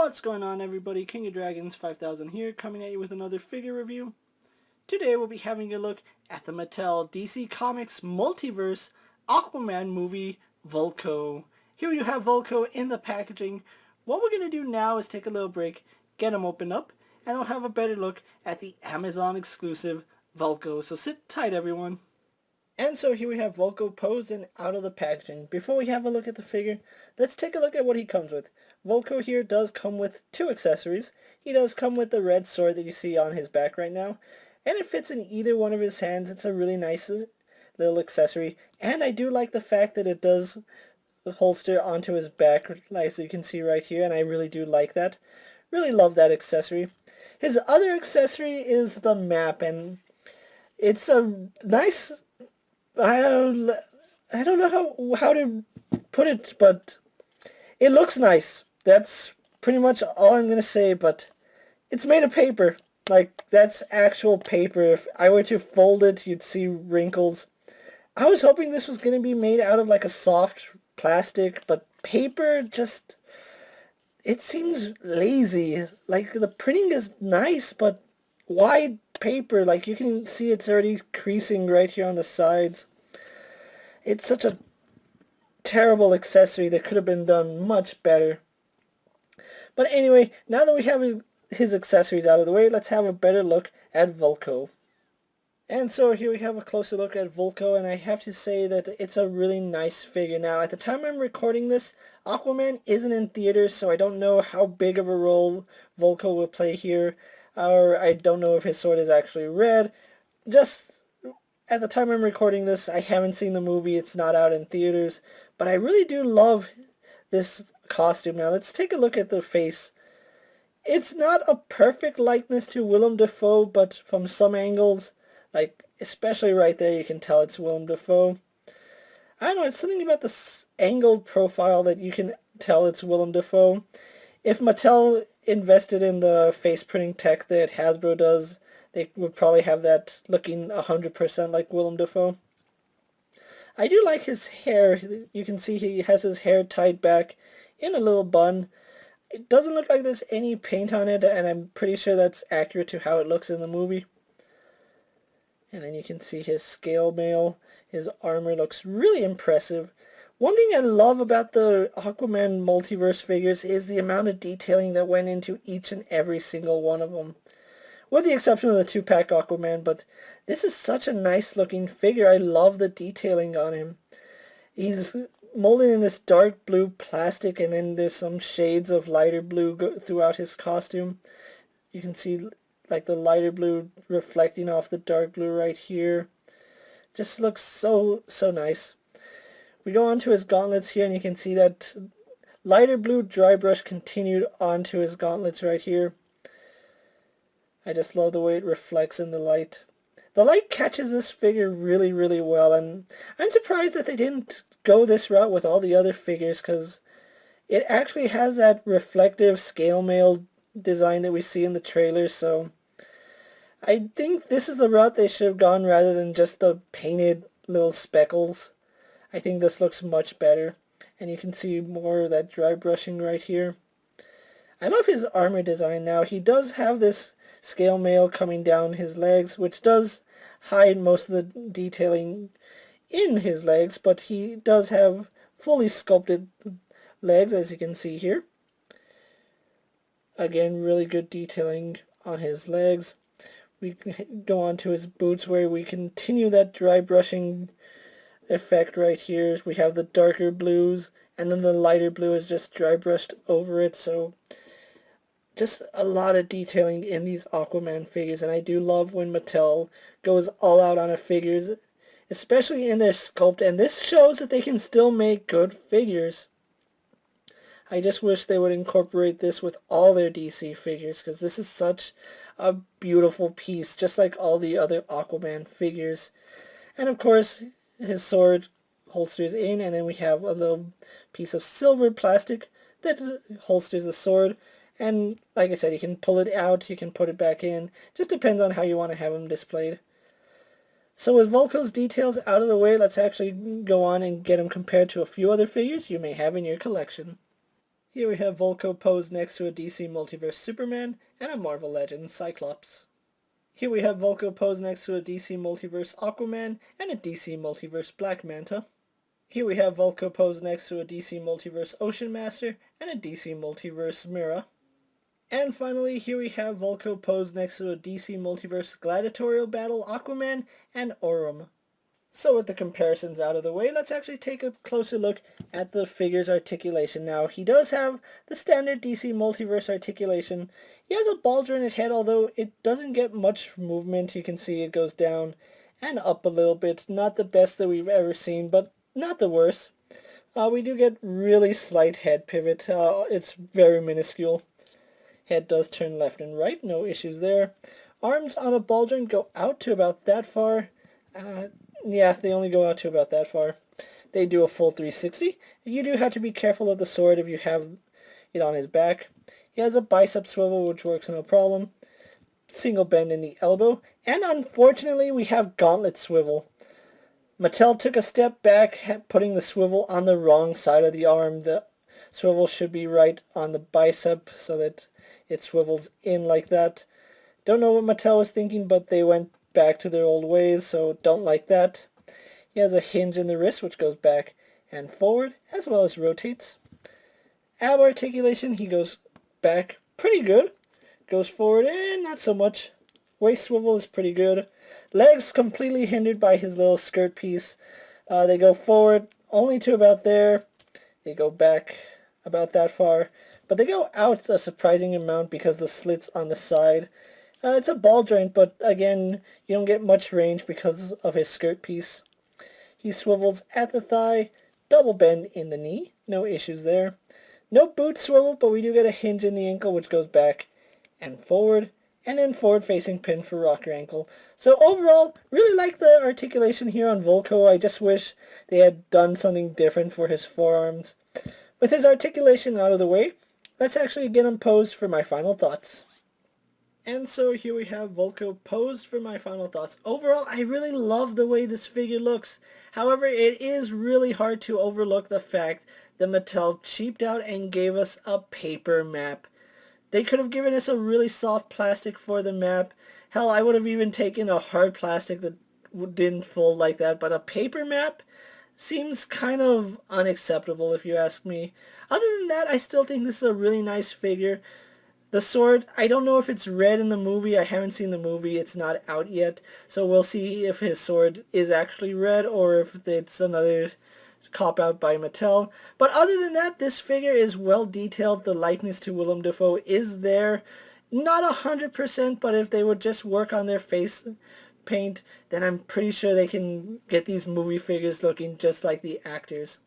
What's going on, everybody? King of Dragons 5000 here, coming at you with another figure review. Today we'll be having a look at the Mattel DC Comics Multiverse Aquaman movie, Vulko. Here you have Vulko in the packaging. What we're going to do now is take a little break, get him opened up, and we'll have a better look at the Amazon exclusive Vulko. So sit tight, everyone. And so here we have Vulko posed and out of the packaging. Before we have a look at the figure, let's take a look at what he comes with. Vulko here does come with two accessories. He does come with the red sword that you see on his back right now, and it fits in either one of his hands. It's a really nice little accessory, and I do like the fact that it does holster onto his back, as you can see right here, and I really do like that. Really love that accessory. His other accessory is the map, and it's a nice... I don't know how to put it, but it looks nice. That's pretty much all I'm going to say, but it's made of paper. Like, that's actual paper. If I were to fold it, you'd see wrinkles. I was hoping this was going to be made out of like a soft plastic, but paper just... it seems lazy. Like, the printing is nice, but why paper? Like, you can see it's already creasing right here on the sides. It's such a terrible accessory that could have been done much better. But anyway, now that we have his accessories out of the way, let's have a better look at Vulko. And so here we have a closer look at Vulko, and I have to say that it's a really nice figure. Now, at the time I'm recording this, Aquaman isn't in theaters, so I don't know how big of a role Vulko will play here, or I don't know if his sword is actually red. Just at the time I'm recording this, I haven't seen the movie, it's not out in theaters, but I really do love this costume. Now, let's take a look at the face. It's not a perfect likeness to Willem Dafoe, but from some angles, like, especially right there, you can tell it's Willem Dafoe. I don't know, it's something about this angled profile that you can tell it's Willem Dafoe. If Mattel invested in the face printing tech that Hasbro does, they would probably have that looking 100% like Willem Dafoe. I do like his hair. You can see he has his hair tied back in a little bun. It doesn't look like there's any paint on it, and I'm pretty sure that's accurate to how it looks in the movie. And then you can see his scale mail. His armor looks really impressive. One thing I love about the Aquaman Multiverse figures is the amount of detailing that went into each and every single one of them. With the exception of the 2-pack Aquaman, but this is such a nice looking figure. I love the detailing on him. He's molded in this dark blue plastic, and then there's some shades of lighter blue throughout his costume. You can see like the lighter blue reflecting off the dark blue right here. Just looks so nice. We go on to his gauntlets here, and you can see that lighter blue dry brush continued onto his gauntlets right here. I just love the way it reflects in the light. The light catches this figure really well, and I'm surprised that they didn't go this route with all the other figures, because it actually has that reflective scale mail design that we see in the trailer, so I think this is the route they should have gone rather than just the painted little speckles. I think this looks much better, and you can see more of that dry brushing right here. I love his armor design now. He does have this scale mail coming down his legs, which does hide most of the detailing in his legs, but he does have fully sculpted legs, as you can see here. Again, really good detailing on his legs. We go on to his boots, where we continue that dry brushing effect right here. We have the darker blues, and then the lighter blue is just dry brushed over it, so just a lot of detailing in these Aquaman figures, and I do love when Mattel goes all out on a figures, especially in their sculpt, and this shows that they can still make good figures. I just wish they would incorporate this with all their DC figures, because this is such a beautiful piece, just like all the other Aquaman figures. And of course, his sword holsters in, and then we have a little piece of silver plastic that holsters the sword. And like I said, you can pull it out, you can put it back in. Just depends on how you want to have them displayed. So with Vulko's details out of the way, let's actually go on and get him compared to a few other figures you may have in your collection. Here we have Vulko posed next to a DC Multiverse Superman and a Marvel Legends Cyclops. Here we have Vulko posed next to a DC Multiverse Aquaman and a DC Multiverse Black Manta. Here we have Vulko posed next to a DC Multiverse Ocean Master and a DC Multiverse Mira. And finally, here we have Vulko posed next to a DC Multiverse Gladiatorial Battle Aquaman and Aurum. So with the comparisons out of the way, let's actually take a closer look at the figure's articulation. Now, he does have the standard DC Multiverse articulation. He has a ball jointed head, although it doesn't get much movement. You can see it goes down and up a little bit. Not the best that we've ever seen, but not the worst. We do get really slight head pivot. It's very minuscule. Head does turn left and right, no issues there. Arms on a ball joint go out to about that far. Yeah, they only go out to about that far. They do a full 360. You do have to be careful of the sword if you have it on his back. He has a bicep swivel, which works no problem. Single bend in the elbow. And unfortunately, we have gauntlet swivel. Mattel took a step back, putting the swivel on the wrong side of the arm. The swivel should be right on the bicep so that it swivels in like that. Don't know what Mattel was thinking, but they went back to their old ways, so don't like that. He has a hinge in the wrist, which goes back and forward, as well as rotates. Ab articulation, he goes back pretty good. Goes forward, and not so much. Waist swivel is pretty good. Legs completely hindered by his little skirt piece. They go forward only to about there. They go back about that far. But they go out a surprising amount because the slits on the side. It's a ball joint, but again, you don't get much range because of his skirt piece. He swivels at the thigh, double bend in the knee, no issues there. No boot swivel, but we do get a hinge in the ankle, which goes back and then forward-facing pin for rocker ankle. So overall, really like the articulation here on Vulko. I just wish they had done something different for his forearms. With his articulation out of the way, let's actually get him posed for my final thoughts. And so here we have Vulko posed for my final thoughts. Overall, I really love the way this figure looks. However, it is really hard to overlook the fact that Mattel cheaped out and gave us a paper map. They could have given us a really soft plastic for the map. Hell, I would have even taken a hard plastic that didn't fold like that, but a paper map seems kind of unacceptable if you ask me. Other than that, I still think this is a really nice figure. The sword, I don't know if it's red in the movie. I haven't seen the movie. It's not out yet. So we'll see if his sword is actually red or if it's another cop-out by Mattel. But other than that, this figure is well detailed. The likeness to Willem Dafoe is there. Not 100%, but if they would just work on their face paint, then I'm pretty sure they can get these movie figures looking just like the actors.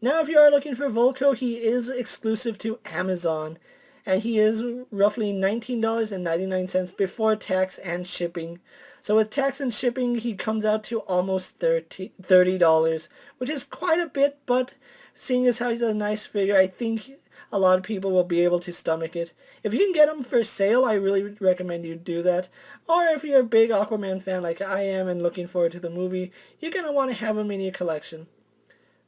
Now, if you are looking for Vulko, he is exclusive to Amazon. And he is roughly $19.99 before tax and shipping. So with tax and shipping, he comes out to almost $30, which is quite a bit, but seeing as how he's a nice figure, I think a lot of people will be able to stomach it. If you can get him for sale, I really recommend you do that. Or if you're a big Aquaman fan like I am and looking forward to the movie, you're going to want to have him in your collection.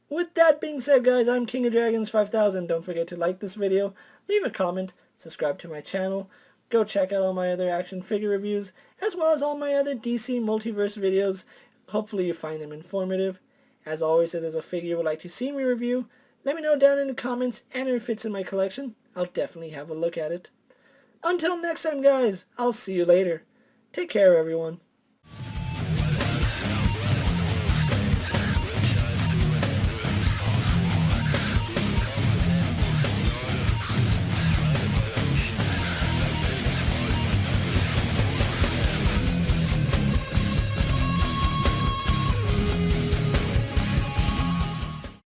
With that being said, guys, I'm KingofDragons 5000. Don't forget to like this video, leave a comment, subscribe to my channel, go check out all my other action figure reviews, as well as all my other DC Multiverse videos. Hopefully you find them informative. As always, if there's a figure you would like to see me review, let me know down in the comments, and if it fits in my collection, I'll definitely have a look at it. Until next time, guys, I'll see you later. Take care, everyone.